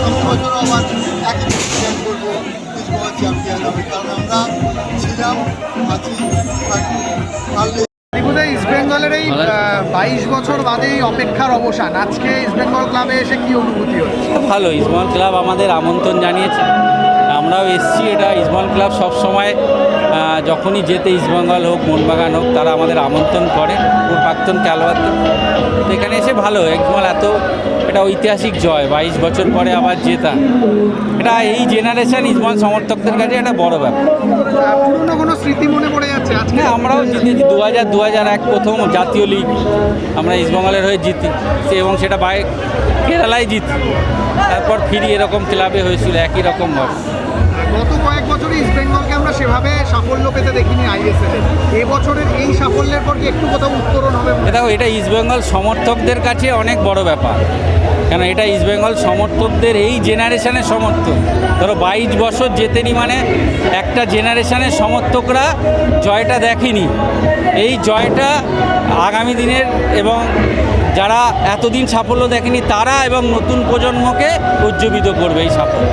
সামনে বছরও আবার একই চ্যাম্পিয়ন করবো, ইস্টবেঙ্গল চ্যাম্পিয়ন হবে, কারণ আমরা ছিলাম, আছি, থাকবো, পারলে। ইস্টবেঙ্গলের এই 22 বছর বাদে এই অপেক্ষার অবসান, আজকে ইস্টবেঙ্গল ক্লাবে এসে কি অনুভূতি হচ্ছে? ভালো, ইস্টবেঙ্গল ক্লাব আমাদের আমন্ত্রণ জানিয়েছে, আমরাও এসছি। এটা ইস্টবেঙ্গল ক্লাব সবসময় যখনই যেতে ইস্টবেঙ্গল হোক মোহনবাগান হোক তারা আমাদের আমন্ত্রণ করে, ওর প্রাক্তন খেলোয়াড়দের। তো এখানে এসে ভালো, ইস্টবেঙ্গল এত এটা ঐতিহাসিক জয়, 22 বছর পরে আবার জেতা, এটা এই জেনারেশন ইস্টবেঙ্গল সমর্থকদের কাছে একটা বড় ব্যাপার। পুরনো কোনো স্মৃতি মনে পড়ে যাচ্ছে আজকে? আমরাও জিতেছি 2000-2001 প্রথম জাতীয় লিগ আমরা ইস্টবেঙ্গলের হয়ে জিতি, এবং সেটা কেরালায় জিতি, তারপর ফিরি এরকম ক্লাবে হয়েছিল একই রকমভাবে। গত কয়েক বছরই ইস্টবেঙ্গলকে আমরা সেভাবে সাফল্য পেতে দেখিনি আইএসএল। এই বছরের এই সাফল্যের পর কি একটু কোথাও উত্তরণ হবে? দেখো, এটা ইস্টবেঙ্গল সমর্থকদের কাছে অনেক বড় ব্যাপার, কেন এটা ইস্টবেঙ্গল সমর্থকদের এই জেনারেশনের সমর্থক। ধরো 22 বছর জেতেনি মানে একটা জেনারেশনের সমর্থকরা জয়টা দেখেনি, এই জয়টা আগামী দিনের এবং যারা এতদিন সাফল্য দেখেনি তারা এবং নতুন প্রজন্মকে উজ্জীবিত করবে এই সাফল্য।